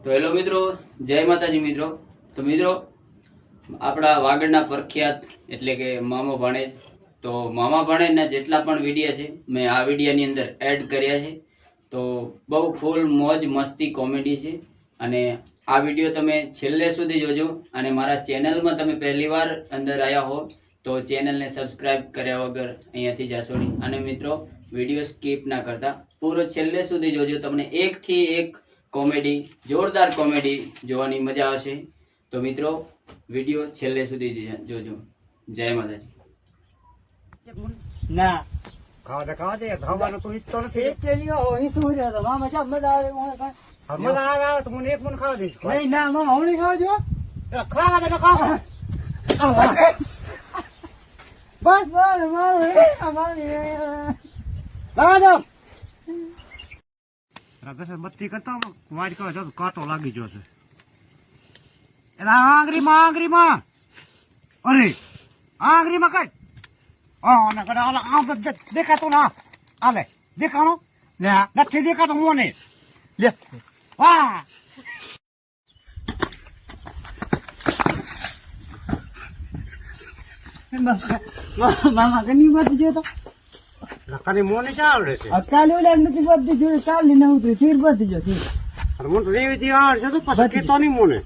તો હેલો મિત્રો, જય માતાજી મિત્રો. તો મિત્રો, આપણા વાગડના પ્રખ્યાત એટલે કે મામા ભાણેજ, તો મામા ભાણેજના જેટલા પણ વિડીયો છે મેં આ વિડીયોની અંદર એડ કર્યા છે. તો બહુ ફૂલ મોજ મસ્તી કોમેડી છે અને આ વિડીયો તમે છેલ્લે સુધી જોજો. અને મારા ચેનલમાં તમે પહેલી વાર અંદર આવ્યા હો તો ચેનલને સબસ્ક્રાઇબ કર્યા વગર અહીંયાથી જશો નહીં. અને મિત્રો, વિડીયો સ્કીપ ના કરતા પૂરો છેલ્લે સુધી જોજો. તમને એકથી એક કોમેડી, જોરદાર કોમેડી જોવાની મજા આવશે. તો મિત્રો, વિડીયો છેલ્લે સુધી જોજો. જય માતાજી. ના ખાવા દે ખાવાનું તો ઈચ્છતો નથી. એક કેલીઓ હોય શું રહ્યો તો મામા ચા મજા આવે મને આવે તો મને એક મન ખાવા દઈશ. નહીં ના મામા હું નહીં ખાવા જો ખાવા દે ખાવા બસ બસ મારું લાવા દો. બત્તી કરતા વાઈટ કરો છો કાંટો લાગી ગયો છે. એના આંગળીમાં અરે આંગળીમાં કઈ દેખાતું ના આલે દેખાણો નથી દેખાતો મોને લે વાહ મામા કની બધી જો તો લખાની મોને ક્યાં આવડે છે? કાલે ઓલા નથી બધી જોયું કાલે ને ઉતરી તીર બધી જો તીર મને તો એવી આવડે છે તો પછી કેતો નહીં મોને.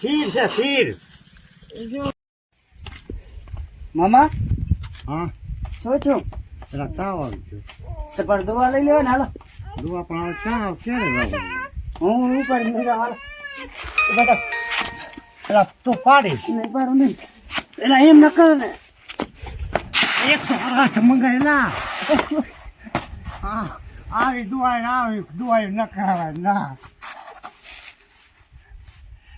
ફીર છે ફીર. મામા હા શું છું પેલા તાવ આવી ગયો. તો પણ દવા લઈ લેવા ને હાલો દુઆ પણ ક્યાં ક્યારે જવાનું? હું ઉપર નહીં જાવ બધા પેલા તું પાડી નહીં પાડું નહીં એલા એમ ન કરે ને 108 મંગાયેલા. આવી દુઆ ન કરાવાય ના.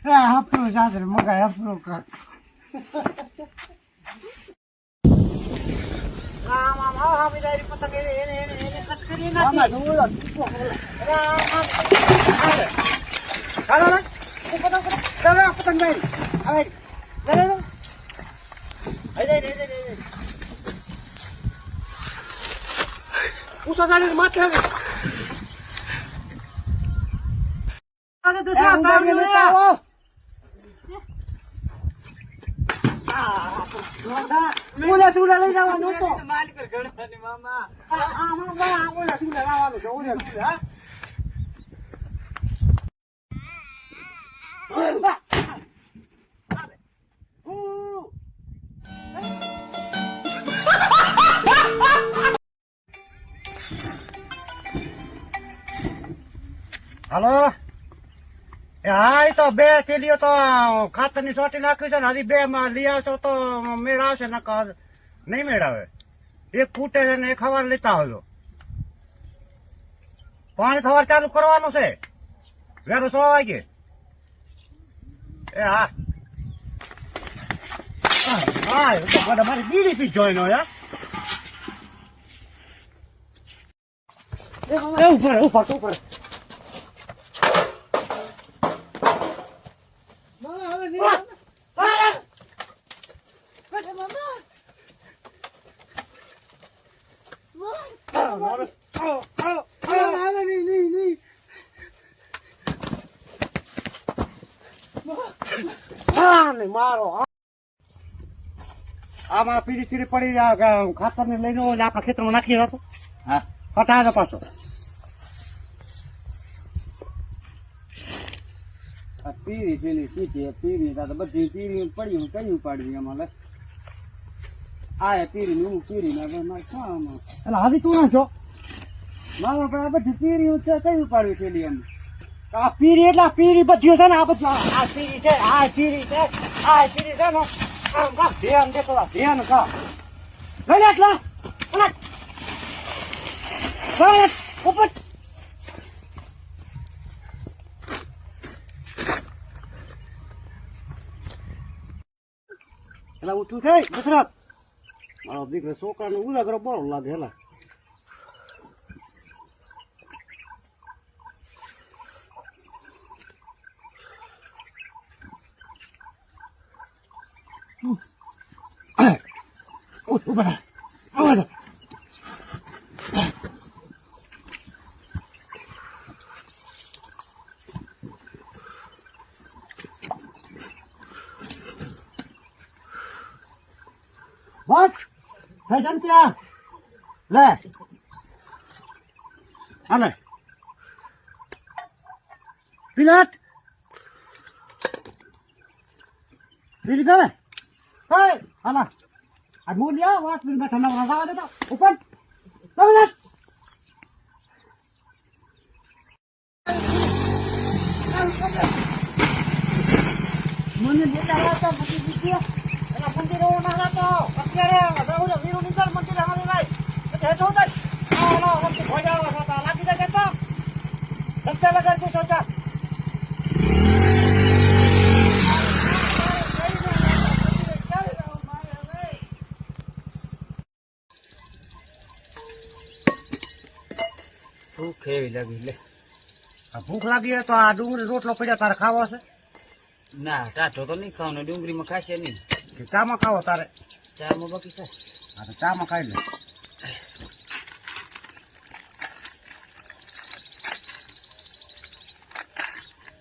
હપલું સાથે મંગાય હપલું કર. મામા દોડો પૂછો ગાડી માથે ચૂલા લઈ જવાનું તો હાલો. હા એ તો બે થેલીઓ તો ખાતર ની ચોટી નાખ્યું છે ને હજી બે માં લઈ આવશો તો મેળ આવશે ને નહીં મેળ આવે. એક ફૂટે છે ને એક સવાર લેતા આવજો. પાણી સવાર ચાલુ કરવાનું છે વેરું 100 વાગે. એ હા હા મારી બીડી પી જોઈ નો યાર. ઉપર મારો આમાં પીડી ચીરી પડી ખાતર ને લઈને આપણા ખેતરમાં નાખી હતો. હા, હટાવે પાછો. પીરી પેલી પીતી પીરી તો બધી પીરી પડી કયું પાડવી અમારે આ પીરી હું પીરી ના ખાવામાં એટલે આવી તું ના છો મામા પણ આ બધી પીરી છે કયું પાડવી પેલી એમ આ પીરી એટલે પીરી બધી છે ને આ બધું આ પીરી છે આ પીરી છે આ પીરી છે ને આમ કા ધ્યાન દે તો ધ્યાન કા લઈ લે એટલા ઉપર એટલે ઉઠું થઈ દશરથ મારો દીકરો છોકરાનો ઉજાગરો બરો લાગે હેલા ઉભા આવાજ બસ થઈ જન ત્યાં લે હાલે પિલાટ પીલી દે હે હાલા આ મૂલ્યા વાત મિલ બેઠા ના વાળા દેતા ઉપર પિલાટ મને બેટા આવતા પછી દીકરો મંદિર ના લાતો અત્યારે દઉં વીરુ નીકળ મંદિર હાલી લાય તે જો દે આનો વખત ભોજાવા હતા લાગી દે કેતો રસ્તે લગાડ દે સોચા ભૂખ એવી લાગી લે ભૂખ લાગી તો આ ડુંગળી રોટલો પડ્યા તારે ખાવો છે ના ટાટો તો નહીં ખાવાનું ડુંગળીમાં ખાશે નહીં કે ચામાં ખાવો તારે ચામાં બાકી ખાય હા તો ચામાં ખાઈ લે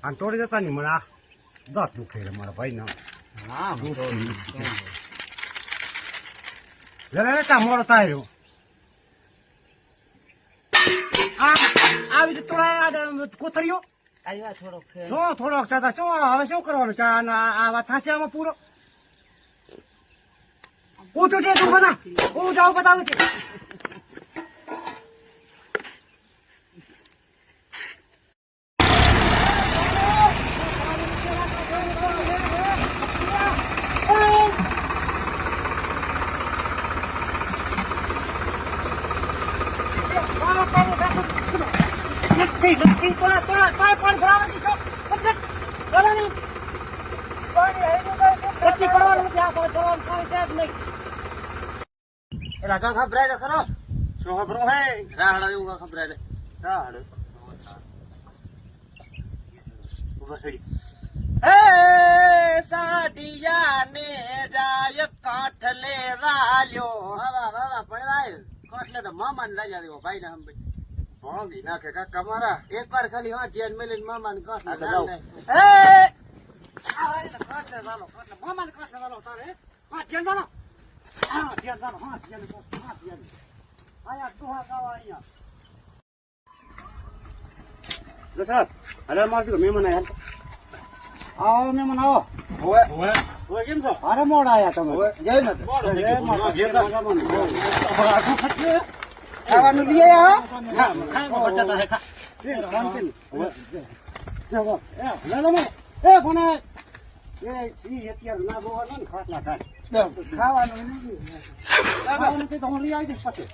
આ તોડી દેતા નહીં મને આ દાંત દુખે છે મારા ભાઈ ના હા લે ચા મોડો થાય આવી રીતે થોડા કોથળીઓ આવ્યા થોડોક શું થોડોક ચાતા શું હવે શું કરવાનું ચા આ વાત થશે આમાં પૂરો ઉઠું છે તું બધા હું જાઉં બતાવું છું એલા કા ખબરાય તો ખરો શું ખબરો હે રાહડા એવું કા ખબરાય લે રાડ ઉભા થઈ એ સાડિયા ને જાય કાઠ લે રાલ્યો વાહ વાહ પડાય કાઠ લે તો મામા ને રાજા દેવો ભાઈ ના હંભાઈ ભાંગી નાખે કાકા મારા એક વાર ખાલી હા ધ્યાન મેલીને મામા ને કાઠ આ તો જાઓ. એ મામા ને કાઢ લેવાનો તારે હા ધ્યાન દાનો હા ધ્યાન દાનો હા ધ્યાન આયા દોહા ગાવા અહીંયા દશરથ અરે મારજો મહેમાન આયા આવો મહેમાન આવો ઓય ઓય કેમ છો અરે મોડા આયા તમે જય માતા જય માતા જય માતા ખાવાનું લઈ આયા બટાટા હે ખા એ કોને એ ઈ અત્યારે ના બોવા ને ખાટલા થાય ખાવાનું ખાવાનું તો હું લઈ આવી દઈશ પછી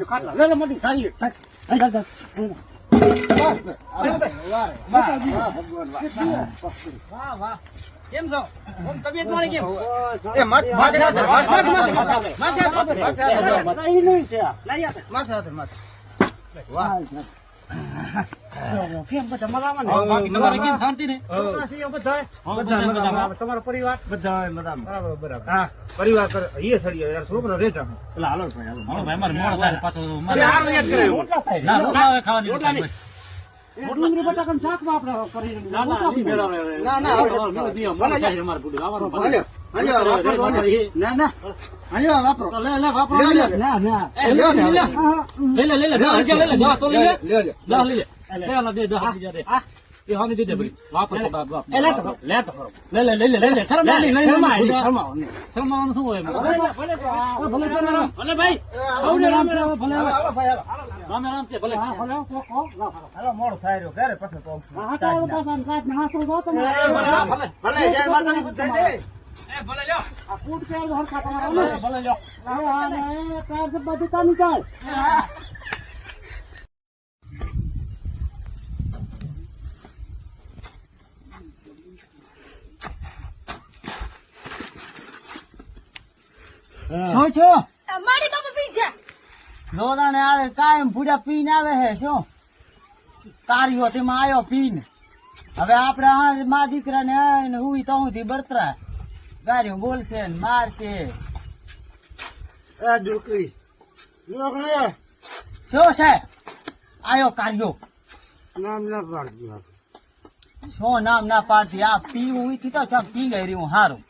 ખાટલા લે મડી ખાઈએ કેમ છો તબિયત મારી કેમ કેમ બધા મજામાં શાંતિ ને તમારો પરિવાર બધા મજામાં બરાબર હા પરિવાર એ સળીએ યાર છોકરો રે જા એટલે હાલો ભાઈ મારે મોડ થાય પાછો રોટલા બટાકા શાક માં આપણે કરી મોડું થાય રહ્યો ક્યારે પછી બધું કામ ચાલ શું છો મારી બાપા પી છે. લોદાને આવે કાયમ પૂજા પીને આવે છે શું કાર્યો તેમાં આવ્યો પીને હવે આપડે હા મા દીકરા ને હુઈ તો સુધી બરતરા ગાડીઓ બોલશે ને મારશે ડુકરી શું છે આયો કાર્યો નામ ના પાડતું શું નામ ના પાડતી આ પીવું ઉઈથી તો ચમ પી ગઈ રહ્યું હારું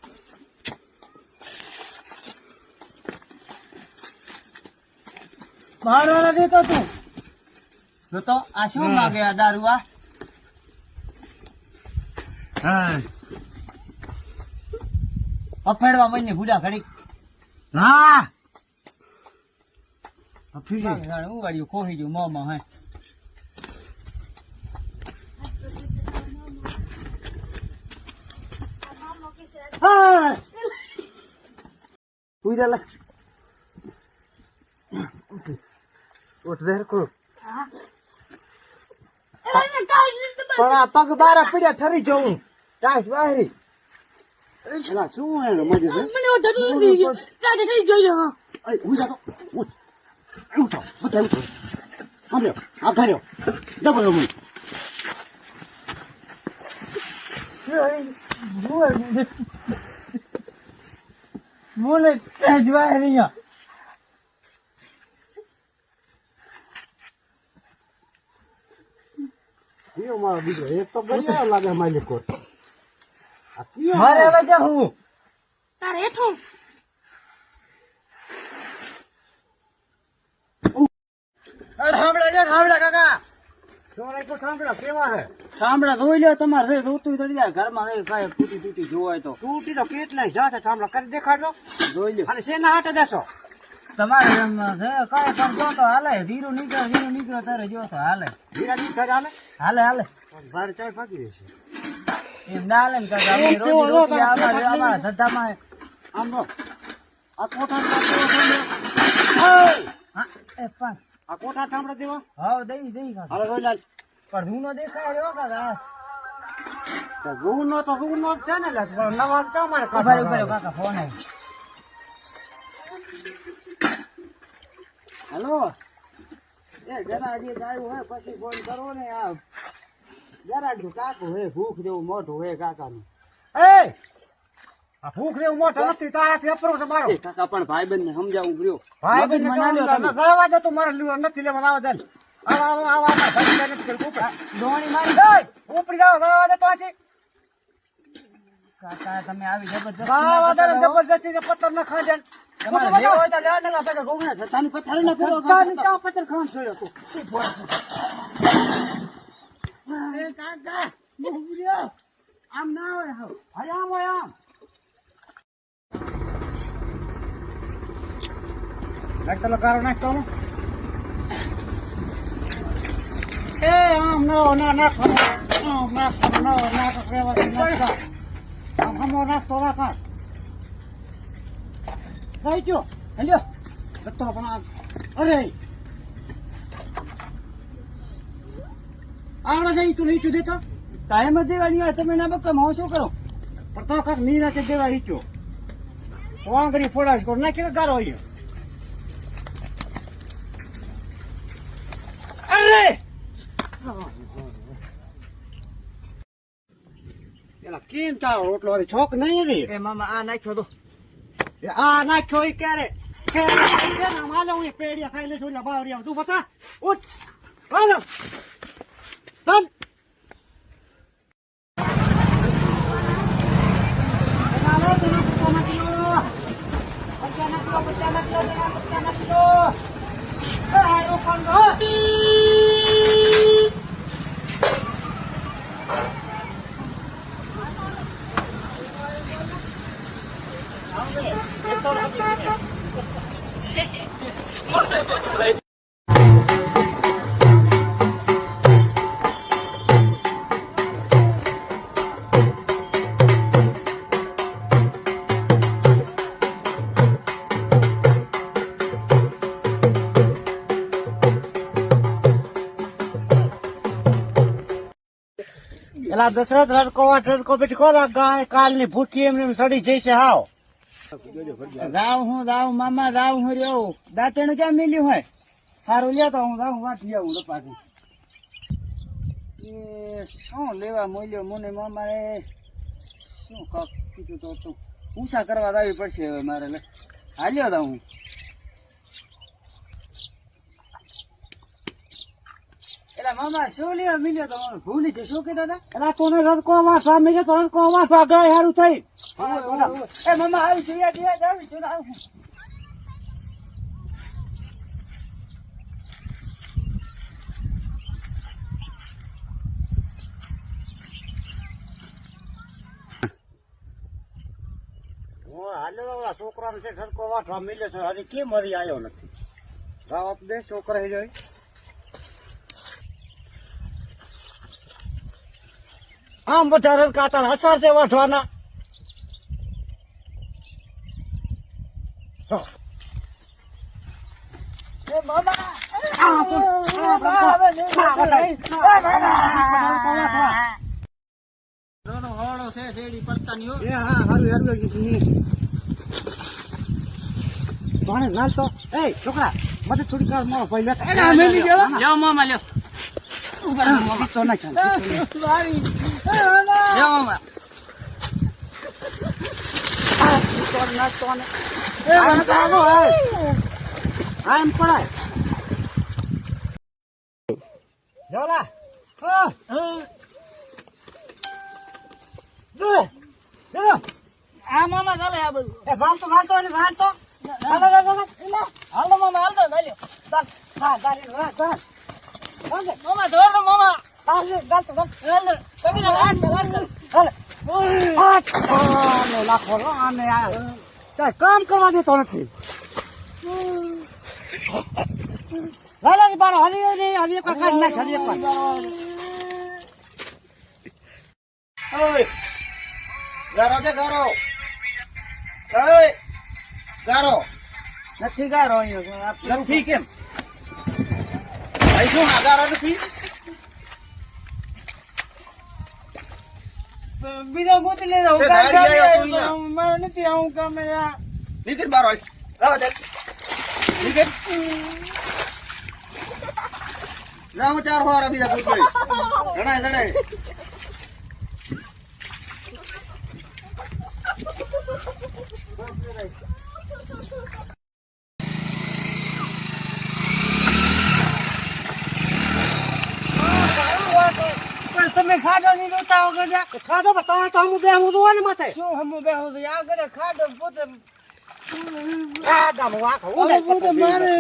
ભાડવા દેતો તું જો તો આ શું માગે આ દારૂ આ હા અફેડવા મને ભૂડા ઘડી હા હું વાળ્યું ખોહી ગયું મોમાં હે પૂજા ઉઠ દે કો પણ આ પગ બારા પડ્યા ઠરી જવું ટાઈસ વાહરી એલા શું હે મજે છે મને ઓઢતું નથી. કાઢે થઈ જોજો. અય ઉજા તો ઉઠ ઉઠો ઉઠો આમ્યો આ કર્યો ડબલ મુઈ મોને સજવાય રહ્યા કયો મારો દીકરો એક તો બળિયા લાગે માલિક કોટ આ કયો મારે વજહ હું તારે હેઠું ઠામડા કાકા ચોરાઈ તો સાંભળા કેવા હે ઠામડા ધોઈ લ્યો તમારે રે ધોતું ચડી જાય ઘરમાં રે કાંઈ તૂટી તૂટી જોવાય તો તૂટી તો કેટલાય જાશે ઠામડા કરી દેખાડો ધોઈ લ્યો અને શેના હાટે દેશો તમારે એમ છે કાંઈ પણ જો તો હાલે ધીરું નીકળો તારે જો તો હાલે ધીરા દી ચાલે હાલે ભાર ચાય પાકી રહેશે એમ ના હાલે ને કાકા અમે રોજી રોટી અમારા ધંધામાં આમ રો આ કોઠા હા એ પણ આ કોઠા ઠામડા દેવા હાવ દઈ કાકા હાલે રોઈલાલ પણ હું નો દેખાય રહ્યો કાકા તો ગુનો છે ને લે નવાજ તો મારે ઉભા કાકા ફોન આવી હેલો એ જરા જે આવ્યું હે પછી ફોન કરો ને આ જરા જો કાકુ હે ભૂખ જેવું મોઢું હે કાકાનું એ આ ભૂખ જેવું મોઢું નથી તારાથી અપરો છે મારો કાકા પણ ભાઈબંધ ને સમજાવું કર્યો ભાઈ ગાવા દે તો મારે નથી લેવા આવા દે આવા ભાઈ નથી કરવું ધોણી મારી ઉપડી જાવ ગાવા દે તો આથી કાકા તમે આવી જબરજસ્ત ગાવા દે જબરજસ્તી ને પત્તર ન ખાજે તમારે જે હોય તો લેવા ને કાકા ગોગણા થતાની પથારી ના ફેરો તાની ચા પત્તર ખાન છોડ્યો તું એ કાકા બોલ્યો આમ ના હોય હાવ આમ હોય આમ નાખતો લગારો નાખતો એ આમ ના નાખો આમ નાખો નાખો કેવા નાખો આમ હમો નાખતો રાખા કઈ ગયો હેલ્યો તો પણ અરે આવડે જઈ તું નીચું દેતો ટાઈમ જ દેવાની હોય તમે ના બકમ હું શું કરું પણ તો કાક નીરા કે દેવા હીચો વાંગરી ફોડાવી કોણ નાખી ગારો હોય અરે એલા કેમ તારો રોટલો વાળી છોક નહીં હતી એ મામા આ નાખ્યો તો આ નાખ્યો ઈ ક્યારે માલે હું પેડિયા ખાઈ લઈશું એટલે બાવરિયા તું બતા ઉઠ હાલો બંધ એલા દશરથ રડકો બેટી કોલા ગાય કાલની ભૂખી એમને સડી જઈ છે હાવ જાવ મામા જાવ હું રહ્યો દાંતેણું ક્યાં મિલ્યું હોય સારું લેતો હું જાઉં વાટી આવું રપાટી એ શું લેવા મોલ્યો મને મારે શું કાક કીધું તો તું ઊંચા કરવા આવી પડશે હવે મારે લે હાલ્યો તા હું એલા મામા શું લેવા મિલ્યો તો મને ભૂલી છે શું કીધા હતા એલા તને રદકો વાંચવા મેં તો રદકો વાંચવા ગયો સારું થઈ એ મામા આવી છું યાદ આવી છું આવું હાલ્યો છોકરાને છે રદકો વાંચવા મિલે છે હજી કેમ હરી આવ્યો નથી રાવત દે છોકરા જોઈ આમ બધા રદ કાતા અસર છે વાંચવાના એ મામા હોળો છે શેરડી પડતા ની એ હા હારું હારું કોણે લાલ તો એ છોકરા મતે થોડી કાર મારો ભાઈ લેતા એના મેલી ગયો લ્યો મામા લ્યો તો ના ચાલ વારી એ મામા લ્યો મામા તો ના તો ને એ વાગો આમ પડાય જોલા હા દે દે આ મામા ચાલે આ બધું એ વાંચો ને વાંચો હાલો હાલો મામા હાલ તો ચાલ્યો ચાલ હા ગાડી રાખ ચાલ મામા ધોર દો મામા ચાલ ચાલ હાલ કબીર હાલ હાલ આને લાખો આને આ ચાલ કામ કરવા દેતો નથી લાલા બાર હલી એક કાઢ નાખ હલી એક ઓય ગારો દે ગારો ઓય ગારો નથી ગારો અહીંયા નથી કેમ ભાઈ શું ગારો નથી બીજા ગોતી લઈ જાઉં તે દાડી આયો તું અહીંયા. મારે નથી આવું કામે યાર નીકળ બાર હોય આવો દે નીકળ જાઓ ચાર હોરા બીજા કોઈ ગણાય ગણાય તમે ખાડો નહીં જોતા વગર ખાધો બતાવો તો હું બેહું તો ને માથે શું હમું બેહું છું આગળ ખાડો પોતે ખાધા વાખો પોતે મારે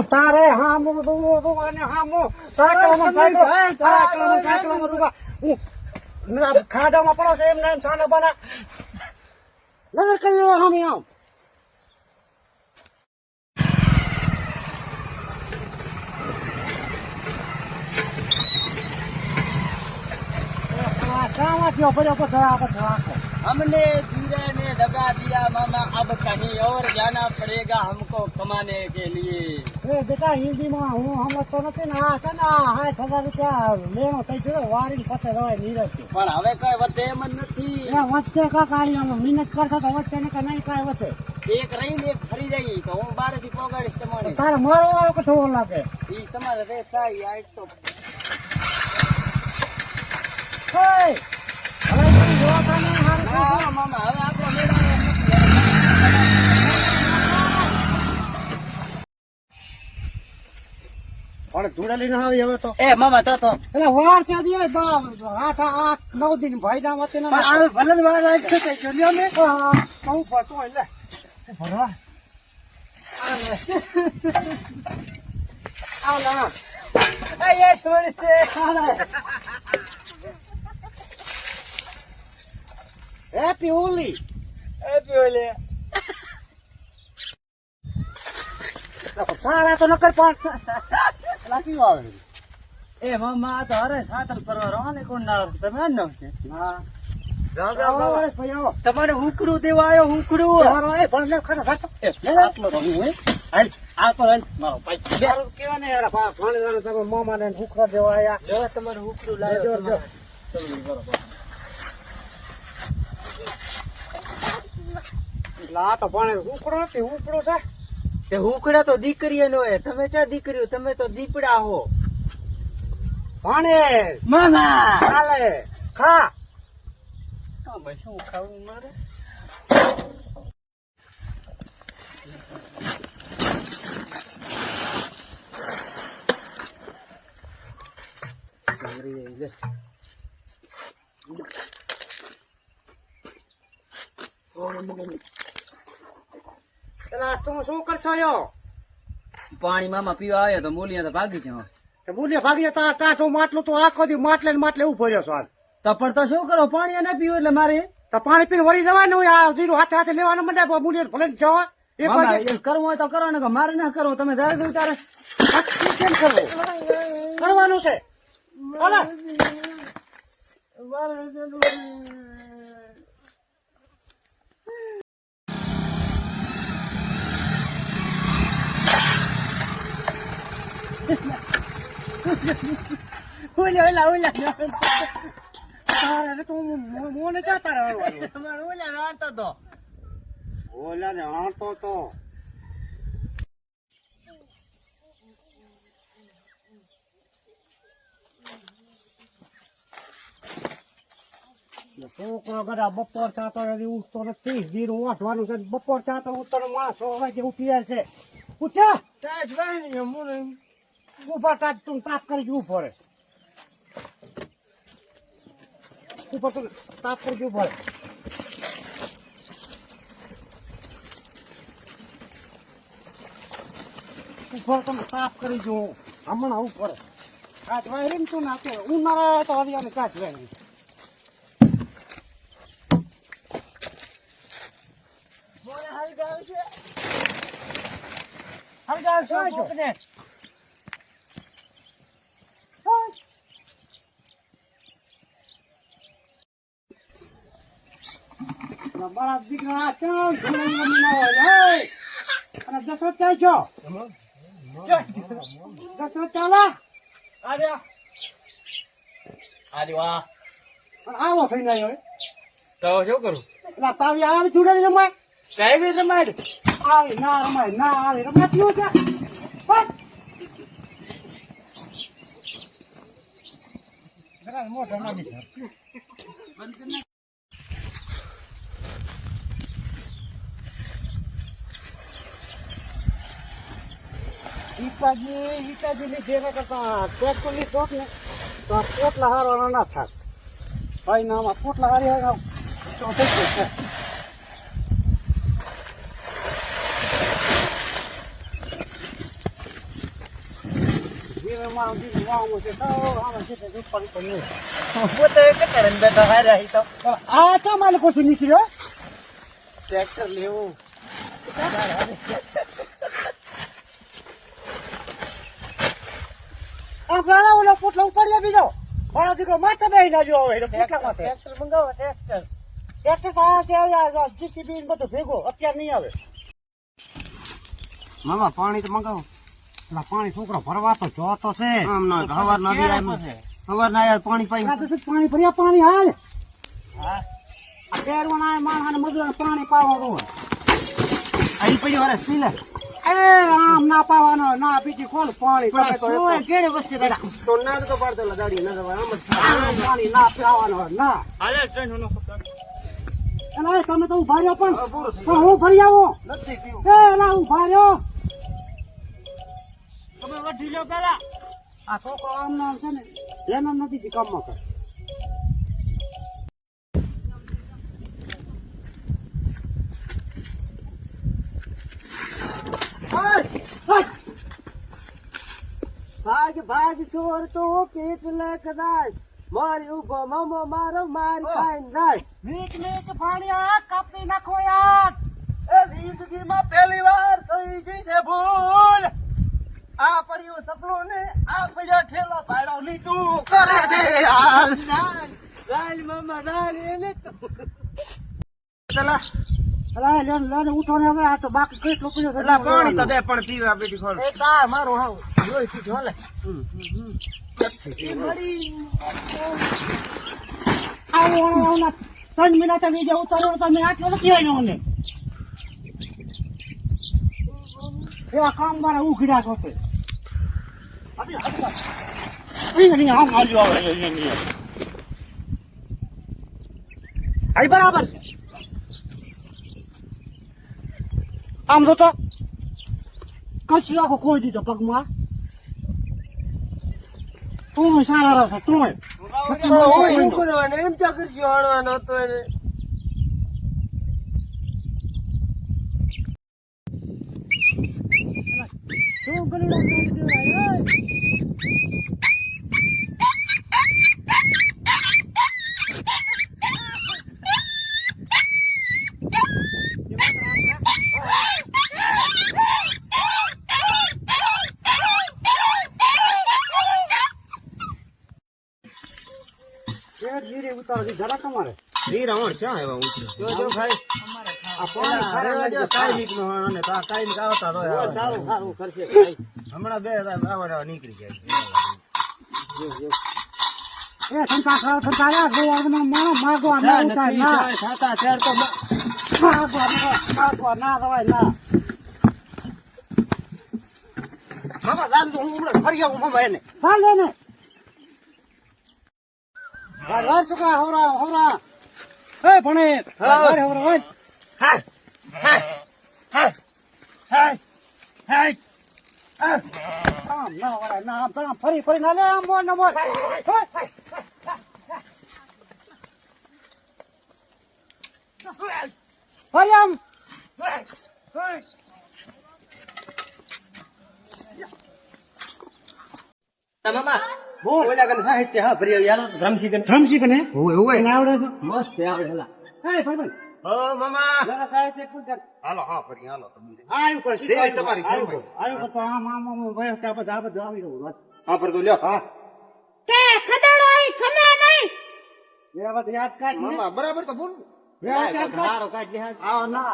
તારે હામો તું અને હામો સાયકલમાં તું ખાડામાં પડો છે એમ નામ સાના બના નજર કરી હામી આમ हमने धीरे ने दगा दिया मामा अब कहीं और जाना पड़ेगा हमको कमाने के लिए બેટા હિન્દીમાં હું સમજતો નથી ને આ છે ને 60,000 રૂપિયા લેણો થઈ ગયો વારી પતે રવાય નીરજ પણ હવે કઈ વધે એમ જ નથી વચ્ચે કા કાઢી મહેનત કરશો તો વચ્ચે ને નહીં કાંઈ વધે એક રહી ને એક ફરી જાય તો હું બાર થી પોગાડીશ તમારે તારે મારો વાળો કે થવો લાગે ઈ તમારે રે થાય આ તો હવે તમે જોવા તા નહીં હારું હા મામા હવે આપણો મેળા પણ ધૂળેલી ના આવી હવે તો એ મામા તો એટલે વાર છે દે 8-9 દિન ભાઈ ના વચ્ચે પણ આવે ભલે વાર આજ છે ચલ્યો ને કહું પડતો એટલે ભરવા આ લા આ યાર છોડ છે હેપી હોલી એ બોલે સારા તો નકર પાંચ લાગી આવે એ મામા આ તો હરે સાતલ કરવા રોને કોણ ના તમે ન ના તમારે હુકડું દેવા આવ્યો હુકડું પણ ખરો સાચો આટલો તો હું હાલ આ તો હાલ મારો ભાઈ કેવા ને યાર પાણી તમે મામા ને હુકડા દેવા આવ્યા તમારે હુકડું લાવ્યો આ તો પાણી હુકડો નથી હુકડો છે તે હુકડા તો દીકરીઓ નો હે તમે ક્યાં દીકરીઓ તમે તો દીપડા હો પાણી મામા ચાલે ખા શું ખાવું મારે તું શું કરશો યો પાણી મામા પીવા આવ્યા તો મૂલિયા તો ભાગી જાવ બોલીએ ભાગી જતા ટાટો માટલું તો આખો દી માટલે ને માટલે ઉભો રહ્યો છો હાલ તો પણ તો શું કરો પાણી ના પીવું એટલે મારે તો પાણી પીને વળી જવાનું હોય આ જીરું હાથે હાથે લેવાનું મને બોલીએ ભલે જવા એક મામા, વાગે એ કરવું હોય તો કરો ને મારે ના કરવું તમે ધારે દઉં તારે કેમ કરવું કરવાનું છે હાલો. તારે તો મોને જાતા રહેવાનું ઓલા ને હાંતો તો છોકરો બધા બપોર ચાતો ઉઠતો નથી જીરું વાંચવાનું છે બપોર ચાતો ઉઠતો માણસ 6 વાગે ઉઠી જાય છે ઉઠ્યા ઉભા તાજ તું તાપ કરી જવું પડે ઉપર તું તાપ કરી જવું પડે ઉપર તમે તાપ કરી જવું હમણાં ઉપર કાચ વાયરી ને તું નાખે ઉનાળા તો હરિયાને કાચ વાયરી બળા દીકરા ચાલ અને દશરથ ક્યાં છો દશરથ ચાલા આવો થઈને આવ્યો તો શું કરું એટલે તાવી આવે જોડે રમાય કઈ બી તમારે આવે ના રમાય ના આવે રમાય પીવો છે મોટો ના બીજા ઈટાજી ની જેવા કરતા ટ્રેક્ટર ની શોખ ને તો આ પોટલા હારવાના ના થાક ભાઈ ના આમાં પોટલા હારી હાર તો થઈ ગયું છે જીવે મારો જીવ વાવું છે તો આમાં છે તે પડી પડ્યું પોતે કેટલા રન બેઠા હાર્યા તો આ ચા માલિકો થી નીકળ્યો ટ્રેક્ટર લેવું આ ગાળા ઓલા પોટલા ઉપાડ્યા બીજો મારો દીકરો માથે બેહી ના જો હવે પોટલા માથે ટ્રેક્ટર મંગાવો ટ્રેક્ટર ટ્રેક્ટર તો આ છે આ જીસીબી ને બધું ભેગો અત્યારે નહીં આવે મામા પાણી તો મંગાવો એટલે પાણી છોકરો ભરવા તો જોતો છે આમ ના હવાર ના હવાર ના યાર પાણી પાઈ આ તો શું પાણી ભર્યા પાણી હાલ આ તેરવાના માણસ મજૂર પાણી પાવાનું હોય અહીં પડ્યું અરે પી લે એ આમ ના પાવાનો ના બીજી કોણ પાણી તમે તો શું કેડે વસ્તી દાડા તો ના તો પાડતો ગાડી ના જવાય આમ પાણી ના પીવાનો હોય ના હાલે ટ્રેન નો એલા તમે તો ઉભા રહ્યો પણ હું ફરી આવો નથી પીવું એ એલા ઉભા રહ્યો તમે વઢી લો પેલા આ છોકરો આમ નામ છે ને એના નથી કામમાં કરે ભાગ ભાગ ચોર તો કેટલે કદાચ મારી ઉભો મામો મારો મારી ખાઈ જાય મીક મીક ફાડ્યા કાપી નાખો યાર એ જિંદગીમાં પહેલી વાર થઈ ગઈ છે ભૂલ આ પડ્યું સપનું ને આ પડ્યો ઠેલો ભાડો લીધું કરે છે યાર રાલ મામા રાલ એને તો ચલા અલા લેન ઉઠો ને હવે આ તો બાકી કેટલું પીડ્યો છે એલા પાણી તો દે પણ પીવા બેટી ખોલ એ કા મારો હાવ જોઈ તું જોલે આવો ના 3 મિનિટ આવી જાવ ઉતારો તમે આટલો નથી આવ્યો મને એ આ કામ મારા ઉઘડ્યા છો તે અહીં આમ હાલ્યો આવે અહીં આઈ બરાબર છે આમ જો તો કશું આખો કોઈ દીધો પગમાં તું સારા રહેશે તું શું કરવાનું એમ તો કરશું હણવાનો હતો એને શું કરી ધીરે ઉતારો જરા તમારે ઈ રાવણ ક્યાં આવ્યા ઉતરે જો ભાઈ આ પાણી અરે જો કાઈ નો અને તો કાઈ ની આવતા તો સારું સારું કરશે ભાઈ હમણાં બે આવા નીકળી જાય એ સંતા ખાવ સંતાયા ગોવાનો માનો માગવા ના ઉતાય ના ખાતા શેર તો માગવા ના દવાય ના મામા જાન તો હું હમણાં ફરી આવું મામા એને ચાલે ને વાર સુકા હોરા એ ભણે વાર હોરા હોય હા હા હા હા હા આમ ના વરાય ના આમ તામ ફરી ના લે આમ બોલ ના બોલ ફરી આમ મામા બોલ ઓલા કને સાહિત્ય હા ભરી યાર ધ્રમસી કને ધ્રમસી કને હોય એને આવડે છે મસ્ત આવડે હેલા હે ભાઈ ઓ મામા જરા કાય તે કુલ કર હાલો હા ફરી હાલો તમે આયુ પર રે, તમારી ખબર. આયુ પર આમ આમ ભાઈ તા બધા આવી રહ્યું હા પર તો લ્યો હા કે ખદડો આઈ ખમે નહીં એ વાત યાદ કાઢ ને મામા બરાબર તો બોલ યાદ કાઢ હારો કાઢ લે હા આવ ના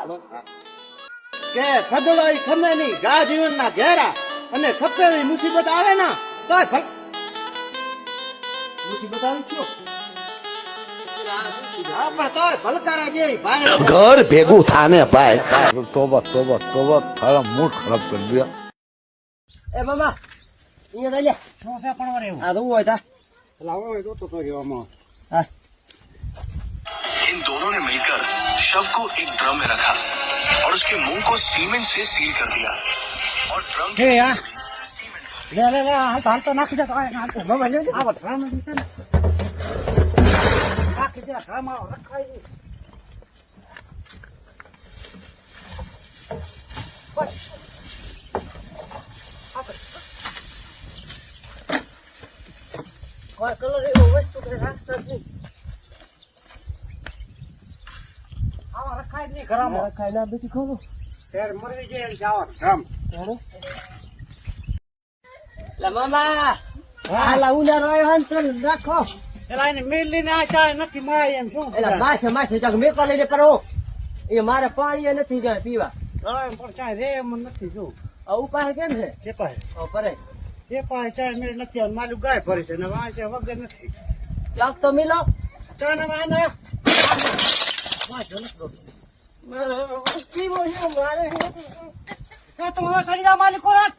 કે ખદડાઈ ખમે નહીં ગા જીવન ના ઘેરા અને ખપેવી મુસીબત આવે ના તોય ભલ મુસીબત આવી છો હા પણ તોય ભલકારા જેવી ભાઈ ઘર ભેગું થાને ભાઈ તોબા તોબા તોબા તારા મૂડ ખરાબ કરી દિયા એ મામા અહીંયા લે શું છે પણ વરે એવું આ તો હોય તા લાવો એ તો રહ્યોમાં હા इन दोनों ने मिलकर शव को एक ड्रम में रखा और उसके मुंह को सीमेंट से सील कर दिया और ड्रम કે યા લે હાલ તો નાખી દે તો મામા લે આ વાત રામ દીતે ને નાખી દે રામ રખાઈ દે કોઈ કલર એવો વસ્તુ કે રાખતા જ નહીં આવા રખાય જ નહીં ઘરમાં રખાય ના બેટી ખોલો ત્યારે મરવી જાય એમ જાવા રામ લા મામા હાલા ઉનાળો આવ્યો ને તો રાખો એલા એને મેલી ને આ ચાય નથી માય એમ શું એલા માસે જાગ મેકો લઈને કરો એ મારે પાણી નથી જાય પીવા પણ ચાય રે એમ નથી શું આ ઉપાય કેમ છે કે પાય ઓ પરે એ પાય ચાય મેળ નથી અને મારું ગાય ભરી છે ને વાંચે વગર નથી ચાક તો મિલો ચા ને વાના પીવો છે મારે એ તો હવે સડીદા માલિક કોરાટ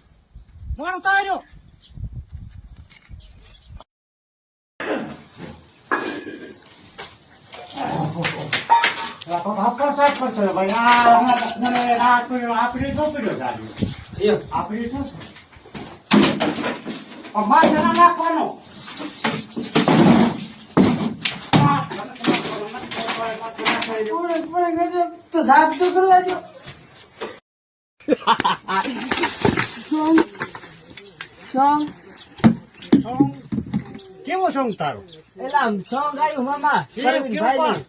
મારો તાર્યો ભાઈ આપડી તો પીડ્યો ગાડી આપડી શું અમાર જરા નાખવાનો તો સાફ તો કરવા જો સોંગ કેવો સોંગ તારો એલા સોંગ આવ્યું મામા કેવું ભાઈ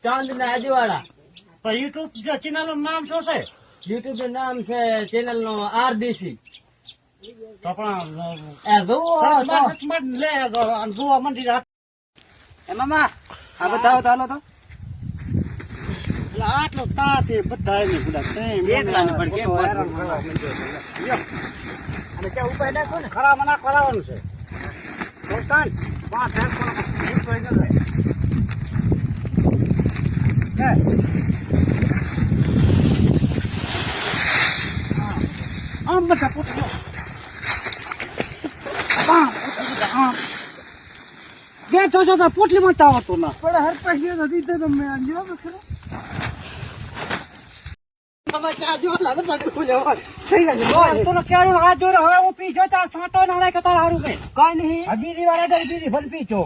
ચાંદ ના આજવાળા યુટ્યુબ ચેનલ નું નામ શું છે યુટ્યુબ નું નામ છે ચેનલ નો RDC તો પણ એ જોવો લે જોવા મંડી એ મામા આ બધા ચાલો તો એટલે આટલો તાત એ બધા એની બધા એકલાને પણ કેમ હેરાન કરવા માંડ્યો છે. લ્યો. અને ક્યાં ઉપાય નાખો ને ખરામાં ના કરાવવાનું છે તો કાંઈ 5 હેર ઉપાય ન રહે. આમ બધા પૂછજો બે જોજો તો પોટલી માં આવતો ના પણ હરપાઈ ગયો નથી તો તમે આજો ખરો મામા ચા જો લાગે પાટે ખુલ્યો થઈ ગયો તો કેવું હાથ જોડે હવે હું પી જોતા સાંટો ના નાખે તાર હારું કે કઈ નહીં આ બીજી વાર આડે બીજી ભલ પીચો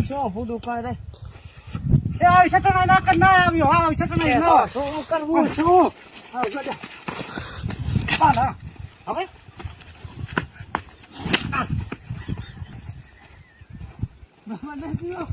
શું ફૂડું કઈ રે એ આવી છે તો ના કર ના આવ્યો હા આવી છે તો નહીં ના શું કરવું શું પાલા હવે મને કયો